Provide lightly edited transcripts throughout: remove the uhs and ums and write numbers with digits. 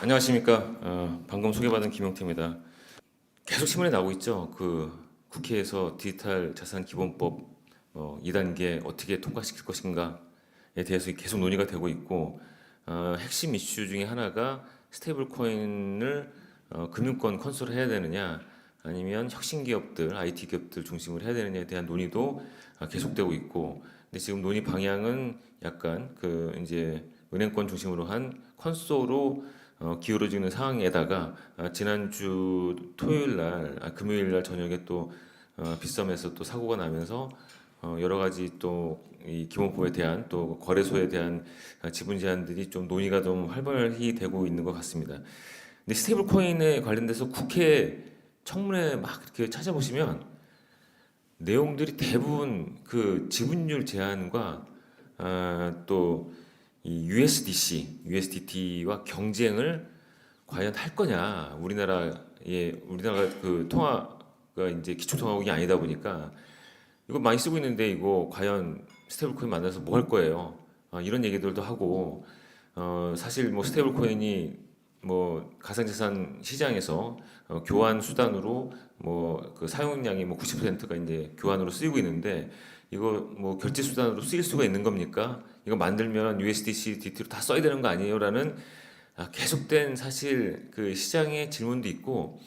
안녕하십니까. 방금 소개받은 김용태입니다. 계속 신문에 나오고 있죠. 국회에서 디지털 자산 기본법 2단계 어떻게 통과시킬 것인가에 대해서 계속 논의가 되고 있고, 핵심 이슈 중에 하나가 스테이블 코인을 금융권 컨소를 해야 되느냐, 아니면 혁신 기업들, IT 기업들 중심으로 해야 되느냐에 대한 논의도 계속되고 있고, 근데 지금 논의 방향은 약간 이제 은행권 중심으로 한 컨소로 기울어지는 상황에다가 지난주 토요일 날, 금요일 날 저녁에 또 빗썸에서 또 사고가 나면서 여러 가지 또 이 기본법에 대한 또 거래소에 대한 지분 제한들이 좀 논의가 좀 활발히 되고 있는 것 같습니다. 근데 스테이블 코인에 관련돼서 국회 청문회 막 이렇게 찾아보시면 내용들이 대부분 그 지분율 제한과 또 이 USDT와 경쟁을 과연 할 거냐? 우리나라가 그 통화가 이제 기초통화국이 아니다 보니까 이거 많이 쓰고 있는데 이거 과연 스테이블코인 만나서 뭐 할 거예요? 이런 얘기들도 하고 사실 뭐 스테이블코인이 뭐 가상자산 시장에서 교환 수단으로 뭐 그 사용량이 뭐 90%가 이제 교환으로 쓰이고 있는데 이거 뭐 결제 수단으로 쓰일 수가 있는 겁니까? 이거 만들면 USDC, DT로 다 써야 되는 거 아니에요? 라는 계속된 사실 그 시장의 질문도 있고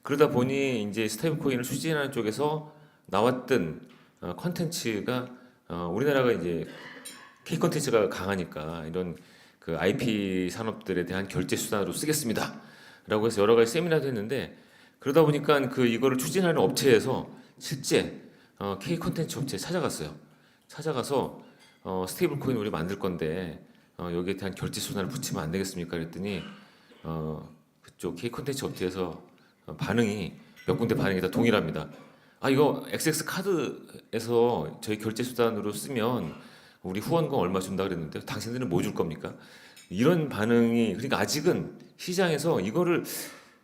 그러다 보니 이제 스테이블 코인을 추진하는 쪽에서 나왔던 컨텐츠가 우리나라가 이제 K 컨텐츠가 강하니까 이런 그 IP 산업들에 대한 결제 수단으로 쓰겠습니다. 라고 해서 여러 가지 세미나도 했는데 그러다 보니까 이거를 추진하는 업체에서 실제 K 컨텐츠 업체에 찾아갔어요. 찾아가서 스테이블 코인 우리 만들 건데 여기에 대한 결제 수단을 붙이면 안 되겠습니까? 그랬더니 그쪽 K 콘텐츠 업체에서 반응이 몇 군데 반응이 다 동일합니다. 이거 XX 카드에서 저희 결제 수단으로 쓰면 우리 후원금 얼마 준다 그랬는데 당신들은 뭐 줄 겁니까? 이런 반응이 그러니까 아직은 시장에서 이거를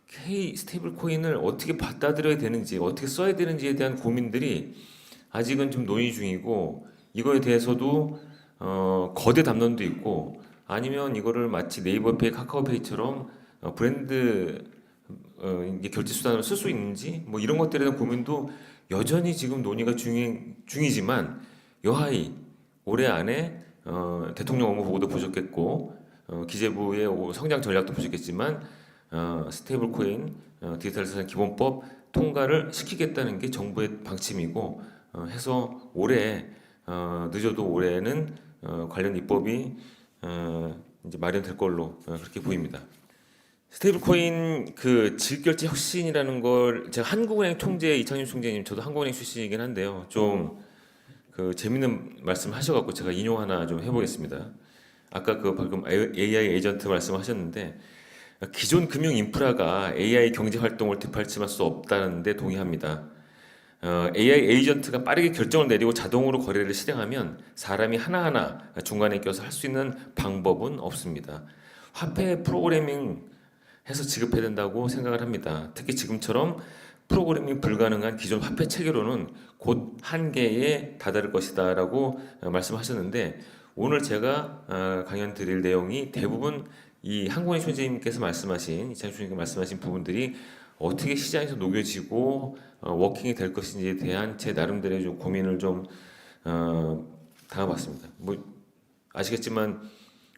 K 스테이블 코인을 어떻게 받아들여야 되는지 어떻게 써야 되는지에 대한 고민들이 아직은 좀 논의 중이고 이거에 대해서도 거대 담론도 있고 아니면 이거를 마치 네이버페이, 카카오페이처럼 브랜드 이게 결제 수단으로 쓸 수 있는지 뭐 이런 것들에 대한 고민도 여전히 지금 논의가 중이지만 여하이 올해 안에 대통령 업무 보고도 보셨겠고 기재부의 성장 전략도 보셨겠지만 스테이블 코인 디지털 자산 기본법 통과를 시키겠다는 게 정부의 방침이고 해서 올해 늦어도 올해는 관련 입법이 이제 마련될 걸로 그렇게 보입니다. 스테이블 코인 그 질결제 혁신이라는 걸 제가 한국은행 총재 이창윤 총재님 저도 한국은행 출신이긴 한데요. 좀 그 재밌는 말씀 하셔갖고 제가 인용 하나 좀 해보겠습니다. 아까 그 방금 AI 에이전트 말씀하셨는데 기존 금융 인프라가 AI 경제 활동을 뒷받침할 수 없다는 데 동의합니다. AI 에이전트가 빠르게 결정을 내리고 자동으로 거래를 실행하면 사람이 하나하나 중간에 껴서 할 수 있는 방법은 없습니다. 화폐 프로그래밍 해서 지급해야 된다고 생각을 합니다. 특히 지금처럼 프로그래밍 불가능한 기존 화폐 체계로는 곧 한계에 다다를 것이다라고 말씀하셨는데 오늘 제가 강연 드릴 내용이 대부분 이 한국은행 총재님께서 말씀하신 이창수 총재님께서 말씀하신 부분들이 어떻게 시장에서 녹여지고 워킹이 될 것인지에 대한 제 나름대로의 좀 고민을 좀 담아봤습니다. 뭐 아시겠지만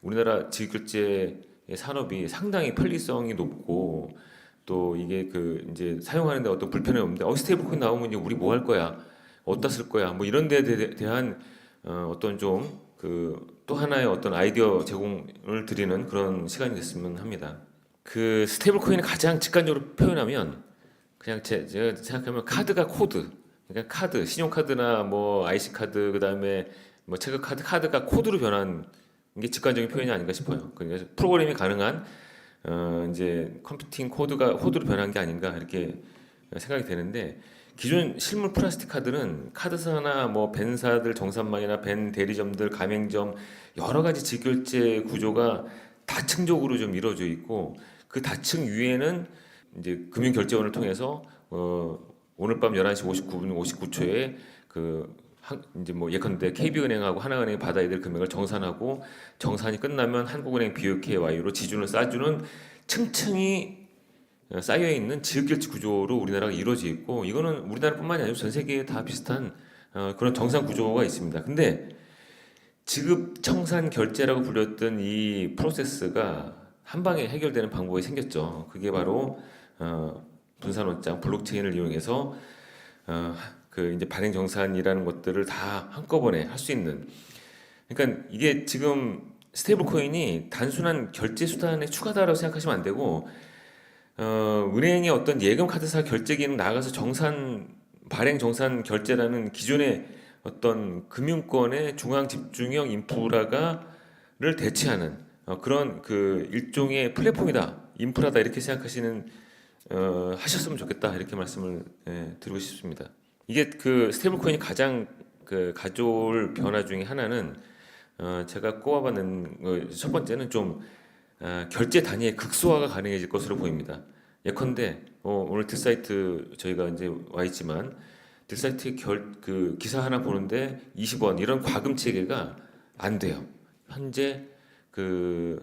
우리나라 지급결제 산업이 상당히 편리성이 높고 또 이게 이제 사용하는데 어떤 불편함이 없는데 스테이블 코인 나오면 이제 우리 뭐 할 거야? 어디다 쓸 거야? 뭐 이런 데에 대한 어떤 좀 또 하나의 어떤 아이디어 제공을 드리는 그런 시간이 됐으면 합니다. 그 스테이블 코인을 가장 직관적으로 표현하면 그냥 제가 생각하면 카드가 코드. 그러니까 카드, 신용카드나 뭐 IC 카드 그다음에 뭐 체크 카드가 코드로 변한 게 직관적인 표현이 아닌가 싶어요. 그러니까 프로그램이 가능한 이제 컴퓨팅 코드로 변한 게 아닌가 이렇게 생각이 되는데 기존 실물 플라스틱 카드는 카드사나 뭐 벤사들 정산망이나 벤 대리점들 가맹점 여러 가지 직결제 구조가 다층적으로 좀 이루어져 있고 그 다층 위에는 이제 금융결제원을 통해서 오늘 밤 11시 59분 59초에 그 이제 뭐 예컨대 KB은행하고 하나은행이 받아야 될 금액을 정산하고 정산이 끝나면 한국은행 BOKY로 지준을 쌓아주는 층층이 쌓여 있는 지역결제 구조로 우리나라가 이루어져 있고 이거는 우리나라뿐만이 아니고 전 세계에 다 비슷한 그런 정상 구조가 있습니다. 근데 지급 청산 결제라고 불렸던 이 프로세스가 한 방에 해결되는 방법이 생겼죠. 그게 바로 분산원장 블록체인을 이용해서 그 이제 발행 정산이라는 것들을 다 한꺼번에 할 수 있는. 그러니까 이게 지금 스테이블 코인이 단순한 결제 수단의 추가다라고 생각하시면 안 되고 은행의 어떤 예금 카드사 결제 기능 나가서 정산 발행 정산 결제라는 기존의 어떤 금융권의 중앙 집중형 인프라가를 대체하는 그런 그 일종의 플랫폼이다, 인프라다 이렇게 생각하시는 하셨으면 좋겠다 이렇게 말씀을 드리고 싶습니다. 이게 그 스테이블 코인이 가장 그 가져올 변화 중에 하나는 제가 꼽아봤는 첫 번째는 좀 결제 단위의 극소화가 가능해질 것으로 보입니다. 예컨대 오늘 딜사이트 저희가 이제 와 있지만 딜사이트 그 기사 하나 보는데 20원 이런 과금 체계가 안 돼요. 현재 그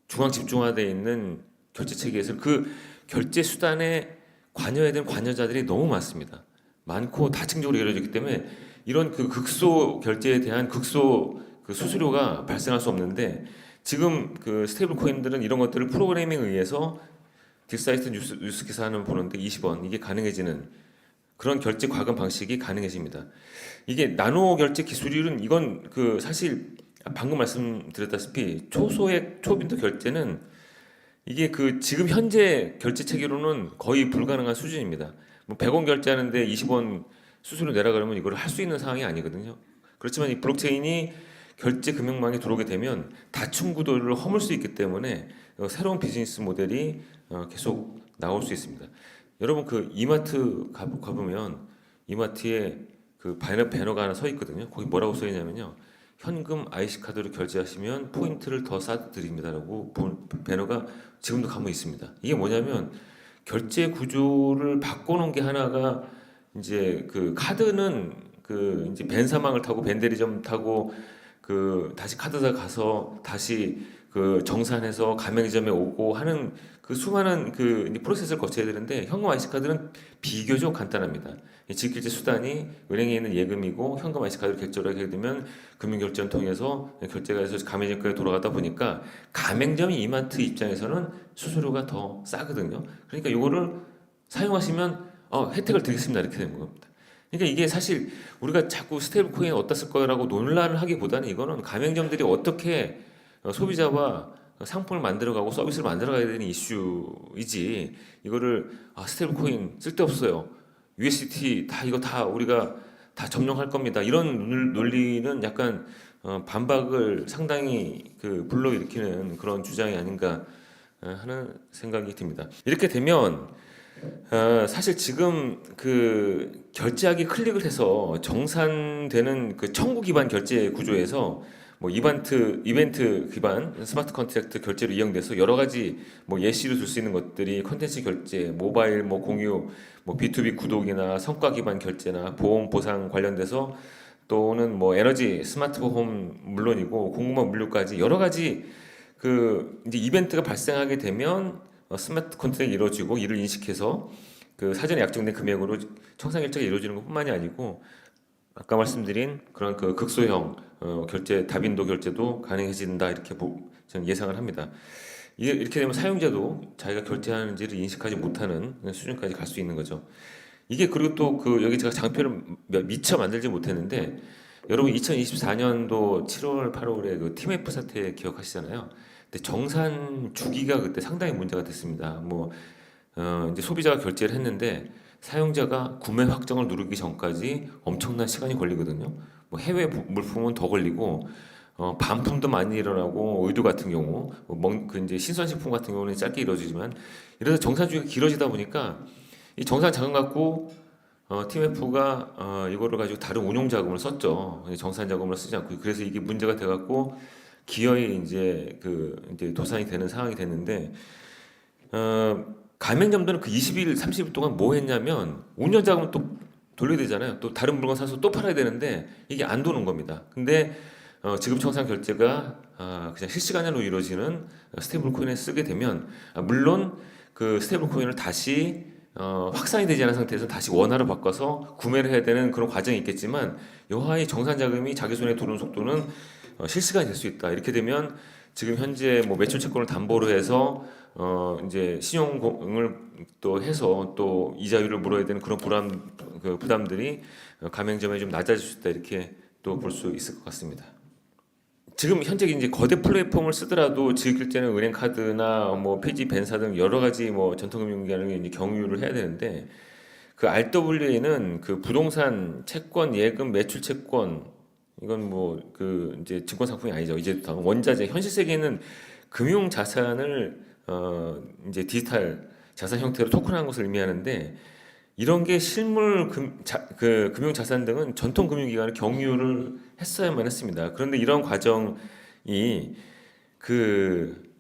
중앙 집중화되어 있는 결제 체계에서 그 결제 수단에 관여해야 되는 관여자들이 너무 많습니다. 많고 다층적으로 이루어지기 때문에 이런 그 극소 결제에 대한 극소 그 수수료가 발생할 수 없는데 지금 그 스테이블 코인들은 이런 것들을 프로그래밍에 의해서 딜사이트 뉴스 기사 하나 보는데 20원 이게 가능해지는 그런 결제 과금 방식이 가능해집니다. 이게 나노 결제 기술은 이건 그 사실 방금 말씀드렸다시피 초소액 초빈도 결제는 이게 그 지금 현재 결제 체계로는 거의 불가능한 수준입니다. 뭐 100원 결제하는데 20원 수수료 내라 그러면 이걸 할 수 있는 상황이 아니거든요. 그렇지만 이 블록체인이 결제 금융망에 들어오게 되면 다층 구도를 허물 수 있기 때문에 새로운 비즈니스 모델이 계속 나올 수 있습니다. 여러분 그 이마트 가보면 이마트에 그 배너가 하나 서 있거든요. 거기 뭐라고 써 있냐면요. 현금 IC 카드로 결제하시면 포인트를 더 싸드립니다라고 배너가 지금도 가면 있습니다. 이게 뭐냐면 결제 구조를 바꿔놓은 게 하나가 이제 그 카드는 그 이제 벤사망을 타고 벤데리점 타고 그 다시 카드사 가서 다시 그 정산해서 가맹점에 오고 하는 그 수많은 그 프로세스를 거쳐야 되는데 현금 IC 카드는 비교적 간단합니다. 지급결제 수단이 은행에 있는 예금이고 현금 IC 카드로 결제를 하게 되면 금융결제를 통해서 결제가 돼서 가맹점까지 돌아가다 보니까 가맹점이 이마트 입장에서는 수수료가 더 싸거든요. 그러니까 이거를 사용하시면 혜택을 드리겠습니다 이렇게 되는 겁니다. 그러니까 이게 사실 우리가 자꾸 스테이블 코인 어디다 쓸 거라고 논란을 하기보다는 이거는 가맹점들이 어떻게 소비자와 상품을 만들어가고 서비스를 만들어가야 되는 이슈이지 이거를 스테이블 코인 쓸데없어요. USDT 다 이거 다 우리가 다 점령할 겁니다. 이런 논리는 약간 반박을 상당히 그 불러일으키는 그런 주장이 아닌가 하는 생각이 듭니다. 이렇게 되면 사실 지금 그 결제하기 클릭을 해서 정산되는 그 청구 기반 결제 구조에서 뭐 이벤트 기반 스마트 컨트랙트 결제로 이용돼서 여러 가지 뭐 예시로 들 수 있는 것들이 컨텐츠 결제, 모바일 뭐 공유, 뭐 B2B 구독이나 성과 기반 결제나 보험 보상 관련돼서 또는 뭐 에너지 스마트홈 물론이고 공무원 물류까지 여러 가지 그 이제 이벤트가 발생하게 되면 스마트 컨트랙이 이루어지고 이를 인식해서 그 사전에 약정된 금액으로 청산 결제가 이루어지는 것뿐만이 아니고 아까 말씀드린 그런 그 극소형 결제 다빈도 결제도 가능해진다 이렇게 저는 예상을 합니다. 이렇게 되면 사용자도 자기가 결제하는지를 인식하지 못하는 수준까지 갈 수 있는 거죠. 이게 그리고 또 그 여기 제가 장표를 미처 만들지 못했는데 여러분 2024년도 7월 8월에 그 팀F 사태 기억하시잖아요. 근데 정산 주기가 그때 상당히 문제가 됐습니다. 뭐 이제 소비자가 결제를 했는데 사용자가 구매 확정을 누르기 전까지 엄청난 시간이 걸리거든요. 뭐 해외 물품은 더 걸리고 반품도 많이 일어나고 의류 같은 경우 그 이제 신선식품 같은 경우는 짧게 이루어지지만 이래서 정산 주기가 길어지다 보니까 이 정산 자금 갖고 TMF가 이거를 가지고 다른 운용 자금을 썼죠. 정산 자금을 쓰지 않고 그래서 이게 문제가 돼갖고 기어이 이제 이제 도산이 되는 상황이 됐는데 가맹점들은 그 20일, 30일 동안 뭐 했냐면 운영 자금을 또 돌려야 되잖아요. 또 다른 물건 사서 또 팔아야 되는데 이게 안 도는 겁니다. 근데 지급 청산 결제가 그냥 실시간으로 이루어지는 스테이블 코인에 쓰게 되면 물론 그 스테이블 코인을 다시 확산이 되지 않은 상태에서 다시 원화로 바꿔서 구매를 해야 되는 그런 과정이 있겠지만 여하의 정산 자금이 자기 손에 들어오는 속도는 실시간이 될 수 있다. 이렇게 되면 지금 현재 뭐 매출 채권을 담보로 해서 이제 신용을 또 해서 또 이자율을 물어야 되는 그런 부담들이 가맹점에 좀 낮아질 수 있다. 이렇게 또 볼 수 있을 것 같습니다. 지금 현재 이제 거대 플랫폼을 쓰더라도 지급될 때는 은행 카드나 뭐 페이지 벤사 등 여러 가지 뭐 전통금융기관을 이제 경유를 해야 되는데 그 RWA는 그 부동산, 채권, 예금, 매출 채권 이건 뭐 그 이제 증권 상품이 아니죠. 이제 다 원자재 현실 세계에는 금융 자산을 이제 디지털 자산 형태로 토큰화한 것을 의미하는데 이런 게 실물 그 금융 자산 등은 전통 금융기관을 경유를 했어야만 했습니다. 그런데 이런 과정이 그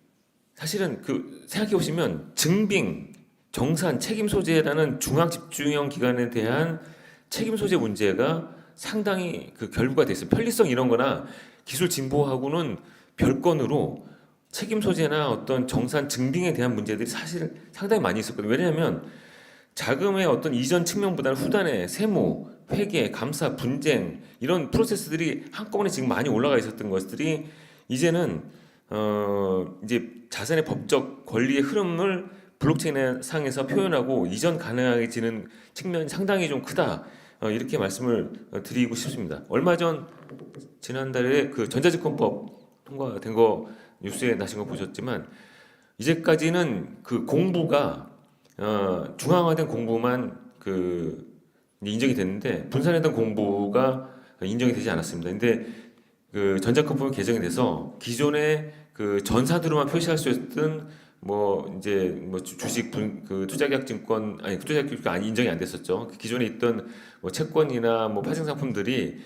사실은 그 생각해 보시면 증빙, 정산, 책임 소재라는 중앙 집중형 기관에 대한 책임 소재 문제가 상당히 그 결부가 돼 있어요. 편리성 이런 거나 기술 진보하고는 별건으로 책임 소재나 어떤 정산 증빙에 대한 문제들이 사실 상당히 많이 있었거든요. 왜냐하면 자금의 어떤 이전 측면보다는 후단에 세무, 회계, 감사, 분쟁 이런 프로세스들이 한꺼번에 지금 많이 올라가 있었던 것들이 이제는 이제 자산의 법적 권리의 흐름을 블록체인 상에서 표현하고 이전 가능해지는 측면이 상당히 좀 크다. 이렇게 말씀을 드리고 싶습니다. 얼마 전 지난달에 그 전자증권법 통과된 거 뉴스에 나신 거 보셨지만 이제까지는 그 공부가 중앙화된 공부만 그 인정이 됐는데 분산화된 공부가 인정이 되지 않았습니다. 근데 그 전자증권법이 개정이 돼서 기존의 그 전사들로만 표시할 수 있던 뭐 이제 뭐 주식 그 투자계약증권 아니 투자계약증권 인정이 안 됐었죠. 기존에 있던 뭐 채권이나 뭐 파생 상품들이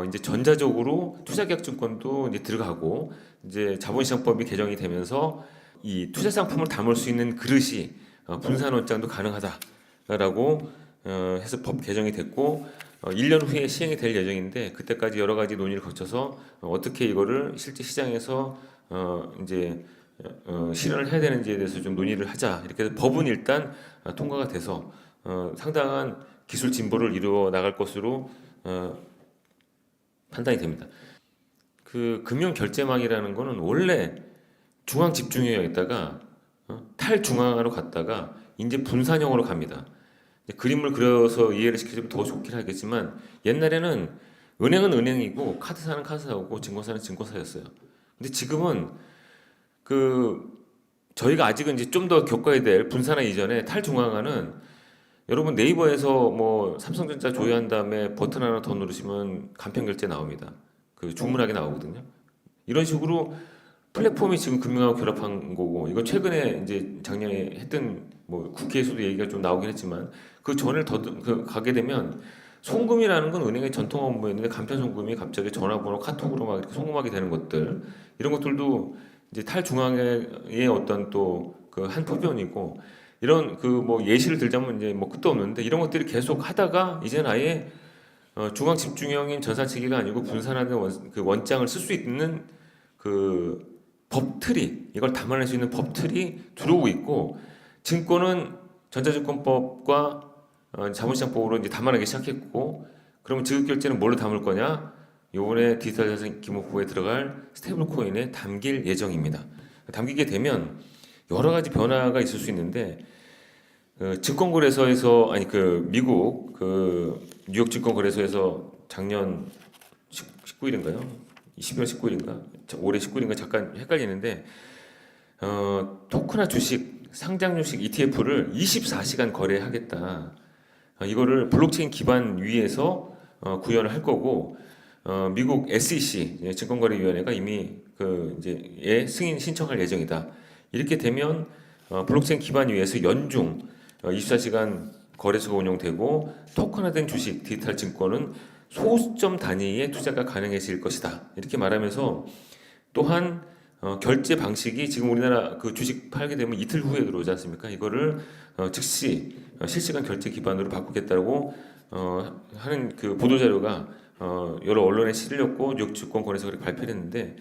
이제 전자적으로 투자계약증권도 이제 들어가고 이제 자본시장법이 개정이 되면서 이 투자 상품을 담을 수 있는 그릇이 분산 원장도 가능하다라고 해서 법 개정이 됐고 1년 후에 시행이 될 예정인데 그때까지 여러 가지 논의를 거쳐서 어떻게 이거를 실제 시장에서 이제 실현을 해야 되는지에 대해서 좀 논의를 하자 이렇게 해서 법은 일단 통과가 돼서 상당한 기술 진보를 이루어 나갈 것으로 판단이 됩니다. 그 금융 결제망이라는 거는 원래 중앙 집중형이었다가 탈중앙화로 갔다가 이제 분산형으로 갑니다. 그림을 그려서 이해를 시키면 더 좋긴 하겠지만 옛날에는 은행은 은행이고 카드사는 카드사고 증권사는 증권사였어요. 근데 지금은 그 저희가 아직은 이제 좀 더 겪어야 될 분산화 이전에 탈중앙화는 여러분 네이버에서 뭐 삼성전자 조회한 다음에 버튼 하나 더 누르시면 간편결제 나옵니다. 그 주문하게 나오거든요. 이런 식으로 플랫폼이 지금 금융하고 결합한 거고 이거 최근에 이제 작년에 했던 뭐 국회에서도 얘기가 좀 나오긴 했지만 그 전을 가게 되면 송금이라는 건 은행의 전통 업무였는데 간편 송금이 갑자기 전화번호 카톡으로 막 이렇게 송금하게 되는 것들 이런 것들도 이제 탈중앙의 어떤 또 그 한 표변이고 이런 그 뭐 예시를 들자면 이제 뭐 끝도 없는데 이런 것들이 계속 하다가 이제는 아예 중앙 집중형인 전산체계가 아니고 분산화된 그 원장을 쓸 수 있는 그 법틀이 이걸 담아낼 수 있는 법틀이 들어오고 있고 증권은 전자증권법과 자본시장법으로 이제 담아내기 시작했고 그러면 지급결제는 뭘로 담을 거냐? 요번에 디지털 자산 기본법에 들어갈 스테이블 코인에 담길 예정입니다. 담기게 되면 여러 가지 변화가 있을 수 있는데 증권거래소에서 아니 그 미국 그 뉴욕 증권거래소에서 작년 19일인가요? 12월 19일인가? 올해 19일인가 잠깐 헷갈리는데 토크나 주식 상장 주식 ETF를 24시간 거래하겠다. 이거를 블록체인 기반 위에서 구현을 할 거고 미국 SEC 증권거래위원회가 이미 그 이제 승인 신청할 예정이다. 이렇게 되면 블록체인 기반 위에서 연중 24시간 거래소가 운영되고 토큰화된 주식 디지털 증권은 소수점 단위의 투자가 가능해질 것이다. 이렇게 말하면서 또한 결제 방식이 지금 우리나라 그 주식 팔게 되면 이틀 후에 들어오지 않습니까? 이거를 즉시 실시간 결제 기반으로 바꾸겠다고 하는 그 보도 자료가 여러 언론에 실렸고 뉴욕 증권거래소 그렇게 발표를 했는데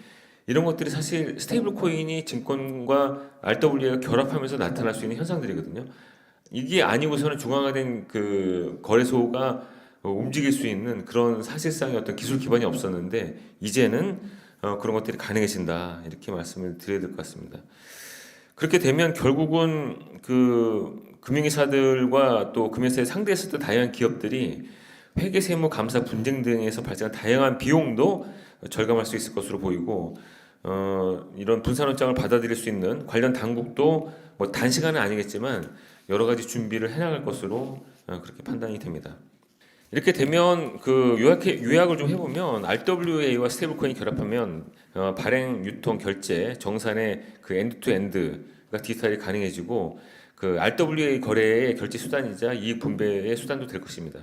이런 것들이 사실 스테이블 코인이 증권과 RWA가 결합하면서 나타날 수 있는 현상들이거든요. 이게 아니고서는 중앙화된 그 거래소가 움직일 수 있는 그런 사실상의 어떤 기술 기반이 없었는데 이제는 그런 것들이 가능해진다 이렇게 말씀을 드려야 될 것 같습니다. 그렇게 되면 결국은 그 금융회사들과 또 금융회사에 상대했었던 다양한 기업들이 회계, 세무, 감사, 분쟁 등에서 발생한 다양한 비용도 절감할 수 있을 것으로 보이고 이런 분산원장을 받아들일 수 있는 관련 당국도 뭐 단시간은 아니겠지만 여러 가지 준비를 해나갈 것으로 그렇게 판단이 됩니다. 이렇게 되면 그 요약을 좀 해보면 RWA와 스테이블코인이 결합하면 발행, 유통, 결제, 정산의 그 엔드투엔드가 디지털이 가능해지고 그 RWA 거래의 결제 수단이자 이익 분배의 수단도 될 것입니다.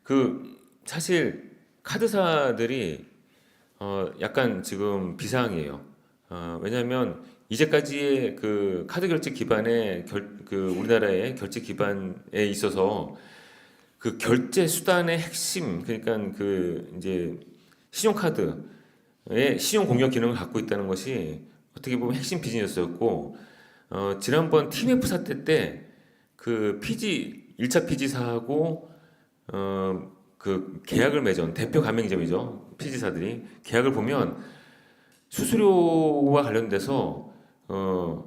그 사실 카드사들이 약간 지금 비상이에요. 왜냐하면 이제까지의 그 카드 결제 기반의 그 우리나라의 결제 기반에 있어서 그 결제 수단의 핵심 그러니까 그 이제 신용카드의 신용 공여 기능을 갖고 있다는 것이 어떻게 보면 핵심 비즈니스였고 지난번 TMF 사태 때 그 피지 1차 피지사하고 그 계약을 맺은 대표 가맹점이죠. 피지사들이 계약을 보면 수수료와 관련돼서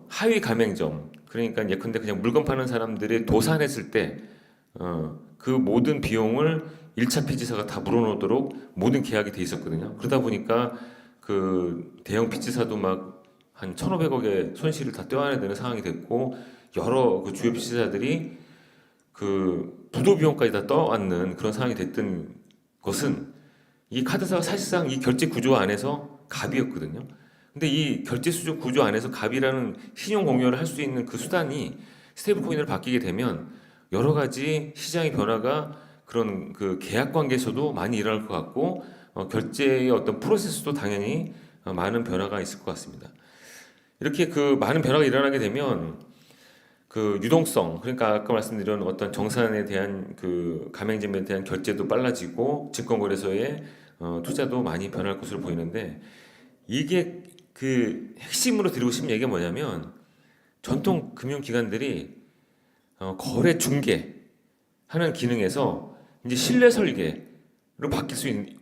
하위 가맹점 그러니까 예컨대 그냥 물건 파는 사람들이 도산했을 때 그 모든 비용을 1차 피지사가 다 물어놓도록 모든 계약이 돼 있었거든요. 그러다 보니까 그 대형 피지사도 막 한 1,500억의 손실을 다 떼어내야 되는 상황이 됐고 여러 그 주요 피지사들이 그 부도 비용까지 다 떠안는 그런 상황이 됐던 것은 이 카드사가 사실상 이 결제 구조 안에서 갑이었거든요. 근데 이 결제 수조 구조 안에서 갑이라는 신용 공여를 할 수 있는 그 수단이 스테이블 코인으로 바뀌게 되면 여러 가지 시장의 변화가 그런 그 계약 관계에서도 많이 일어날 것 같고 결제의 어떤 프로세스도 당연히 많은 변화가 있을 것 같습니다. 이렇게 그 많은 변화가 일어나게 되면 그 유동성 그러니까 아까 말씀드린 어떤 정산에 대한 그 가맹점에 대한 결제도 빨라지고 증권거래소의 투자도 많이 변할 것으로 보이는데 이게 그 핵심으로 드리고 싶은 얘기가 뭐냐면 전통 금융기관들이 거래 중개하는 기능에서 이제 신뢰 설계로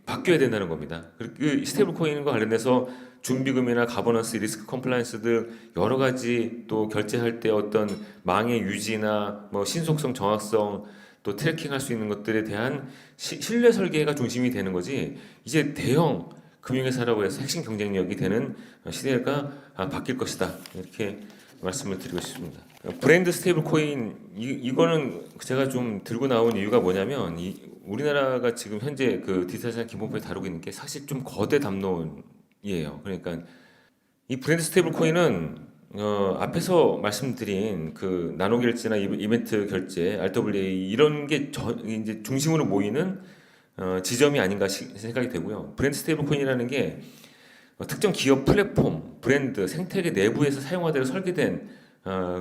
바뀌어야 된다는 겁니다. 그 스테이블 코인과 관련해서 준비금이나 가버넌스, 리스크 컴플라이언스 등 여러 가지 또 결제할 때 어떤 망의 유지나 뭐 신속성, 정확성 또 트래킹할 수 있는 것들에 대한 신뢰 설계가 중심이 되는 거지. 이제 대형 금융회사라고 해서 핵심 경쟁력이 되는 시대가 바뀔 것이다. 이렇게 말씀을 드리고 싶습니다. 브랜드 스테이블 코인 이거는 제가 좀 들고 나온 이유가 뭐냐면 우리나라가 지금 현재 그 디지털 자산 기본법에 다루고 있는 게 사실 좀 거대 담론이에요. 그러니까 이 브랜드 스테이블 코인은 앞에서 말씀드린 그 나노 결제나 이벤트 결제, RWA 이런 게 이제 중심으로 모이는 지점이 아닌가 생각이 되고요. 브랜드 스테이블 코인이라는 게 특정 기업 플랫폼, 브랜드, 생태계 내부에서 사용하도록 설계된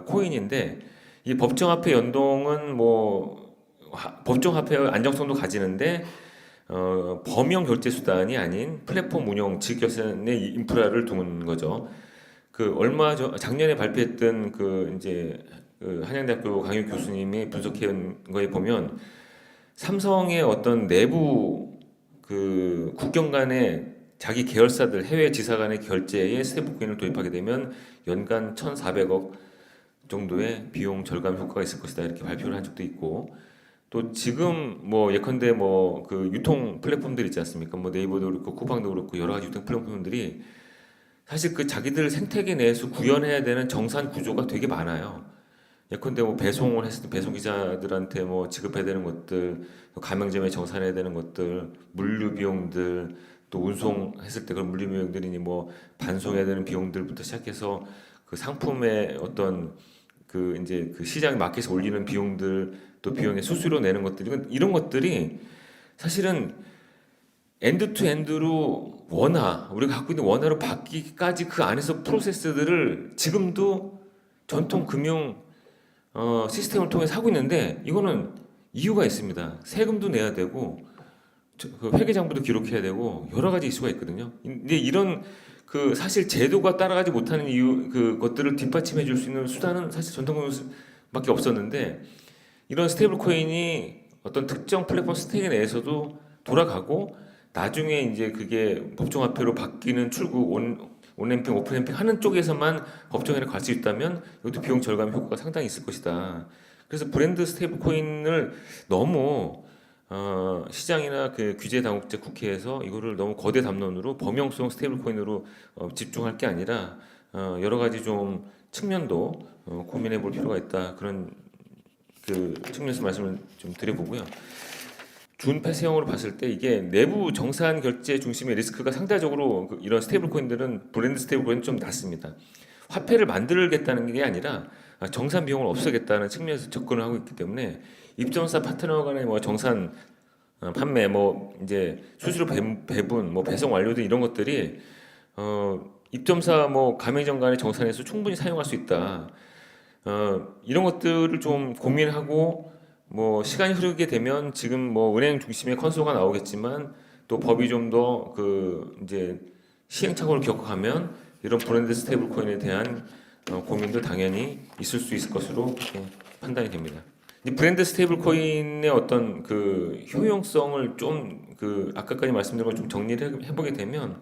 코인인데 이 법정화폐 연동은 뭐 법정화폐의 안정성도 가지는데 범용 결제 수단이 아닌 플랫폼 운영 지급결산의 인프라를 두는 거죠. 그 얼마 전 작년에 발표했던 그 이제 그 한양대학교 강유 교수님이 분석한 거에 보면 삼성의 어떤 내부 그 국경 간의 자기 계열사들 해외 지사 간의 결제에 스테이블 코인을 도입하게 되면 연간 1,400억 정도의 비용 절감 효과가 있을 것이다 이렇게 발표를 한 적도 있고 또 지금 뭐 예컨대 뭐 그 유통 플랫폼들 있지 않습니까? 뭐 네이버도 그렇고 쿠팡도 그렇고 여러 가지 유통 플랫폼들이 사실 그 자기들 생태계 내에서 구현해야 되는 정산 구조가 되게 많아요. 예컨대 뭐 배송을 했을 때 배송 기자들한테 뭐 지급해야 되는 것들, 가맹점에 정산해야 되는 것들, 물류 비용들, 또 운송했을 때 그런 물류 비용들이니 뭐 반송해야 되는 비용들부터 시작해서 그 상품의 어떤 그 이제 그 시장 마켓에 올리는 비용들, 또 비용의 수수료 내는 것들 이런 것들이 사실은 엔드 투 엔드로 우리가 갖고 있는 원화로 바뀌기까지 그 안에서 프로세스들을 지금도 전통 금융 시스템을 통해서 하고 있는데 이거는 이유가 있습니다. 세금도 내야 되고 그 회계장부도 기록해야 되고 여러 가지 이슈가 있거든요. 근데 이런 그 사실 제도가 따라가지 못하는 이유 그것들을 뒷받침해 줄 수 있는 수단은 사실 전통금융밖에 없었는데 이런 스테이블 코인이 어떤 특정 플랫폼 스테이크 내에서도 돌아가고 나중에 이제 그게 법정화폐로 바뀌는 출구 온램핑 오프램핑 하는 쪽에서만 법정에를 갈 수 있다면 이것도 비용 절감 효과가 상당히 있을 것이다. 그래서 브랜드 스테이블 코인을 너무 시장이나 그 규제 당국제 국회에서 이거를 너무 거대 담론으로 범용성 스테이블 코인으로 집중할 게 아니라 여러 가지 좀 측면도 고민해 볼 필요가 있다. 그런 그 측면에서 말씀을 좀 드려보고요. 준폐쇄형으로 봤을 때 이게 내부 정산 결제 중심의 리스크가 상대적으로 이런 스테이블 코인들은 브랜드 스테이블 코인은 좀 낮습니다. 화폐를 만들겠다는 게 아니라 정산 비용을 없애겠다는 측면에서 접근을 하고 있기 때문에 입점사 파트너 간의 뭐 정산 판매 뭐 이제 수수료 배분 뭐 배송 완료 등 이런 것들이 입점사 뭐 가맹점 간의 정산에서 충분히 사용할 수 있다. 이런 것들을 좀 고민하고 뭐 시간이 흐르게 되면 지금 뭐 은행 중심의 컨소가 나오겠지만 또 법이 좀 더 그 이제 시행착오를 겪어가면 이런 브랜드 스테이블 코인에 대한 고민도 당연히 있을 수 있을 것으로 판단이 됩니다. 브랜드 스테이블 코인의 어떤 그 효용성을 좀 그 아까까지 말씀드린 걸 좀 정리를 해보게 되면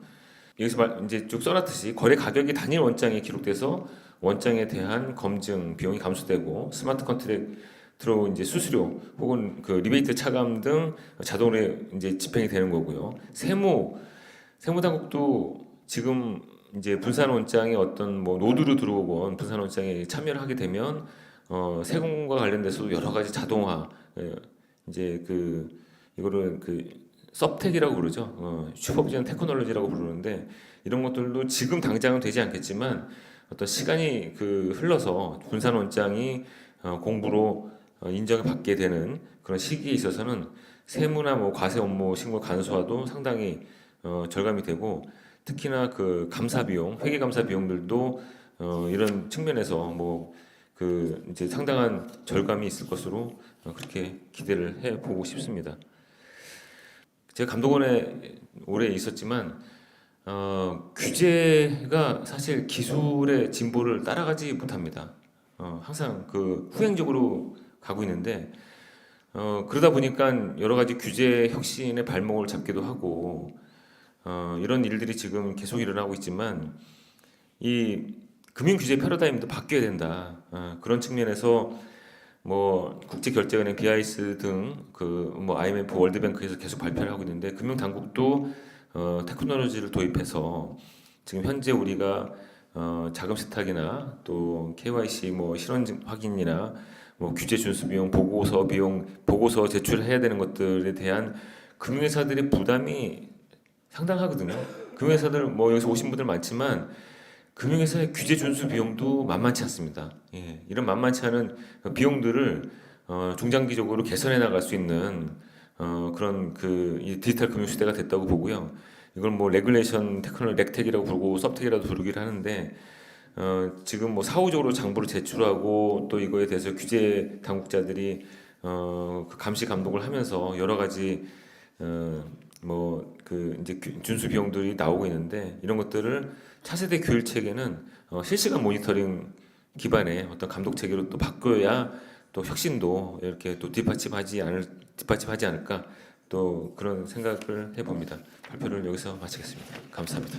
여기서 이제 쭉 써놨듯이 거래 가격이 단일 원장에 기록돼서 원장에 대한 검증 비용이 감소되고 스마트 컨트랙트로 이제 수수료 혹은 그 리베이트 차감 등 자동으로 이제 집행이 되는 거고요. 세무당국도 지금 이제 분산 원장의 어떤 뭐 노드로 들어오건 분산 원장에 참여를 하게 되면 세금과 관련돼서도 여러 가지 자동화 이제 그 이거를 그 섭텍이라고 부르죠. 슈퍼비전 테크놀로지라고 부르는데 이런 것들도 지금 당장은 되지 않겠지만 어떤 시간이 그 흘러서 분산 원장이 공부로 인정을 받게 되는 그런 시기에 있어서는 세무나 뭐 과세 업무 신고 간소화도 상당히 절감이 되고 특히나 그 감사 비용, 회계 감사 비용들도 이런 측면에서 뭐 그 이제 상당한 절감이 있을 것으로 그렇게 기대를 해 보고 싶습니다. 제가 감독원에 오래 있었지만 규제가 사실 기술의 진보를 따라가지 못합니다. 항상 그 후행적으로 가고 있는데 그러다 보니까 여러 가지 규제 혁신의 발목을 잡기도 하고 이런 일들이 지금 계속 일어나고 있지만 이 금융 규제 패러다임도 바뀌어야 된다. 그런 측면에서 뭐 국제결제은행 BIS 등 그 뭐 IMF 월드뱅크에서 계속 발표를 하고 있는데 금융 당국도 테크놀로지를 도입해서 지금 현재 우리가 자금 세탁이나 또 KYC 뭐 실원 확인이나 뭐 규제 준수 비용 보고서 제출해야 되는 것들에 대한 금융회사들의 부담이 상당하거든요. 금융회사들 뭐 여기서 오신 분들 많지만 금융회사의 규제 준수 비용도 만만치 않습니다. 예, 이런 만만치 않은 비용들을 중장기적으로 개선해 나갈 수 있는 그런 이 디지털 금융 시대가 됐다고 보고요. 이걸 뭐 레귤레이션 테크놀로지 렉텍이라고 부르고 섭텍이라도 부르기를 하는데 지금 뭐 사후적으로 장부를 제출하고 또 이거에 대해서 규제 당국자들이 그 감시 감독을 하면서 여러 가지 뭐 그 이제 준수 비용들이 나오고 있는데 이런 것들을 차세대 교육 체계는 실시간 모니터링 기반의 어떤 감독 체계로 또 바꿔야 또 혁신도 이렇게 또 뒷받침하지 않을까 또 그런 생각을 해봅니다. 발표를 여기서 마치겠습니다. 감사합니다.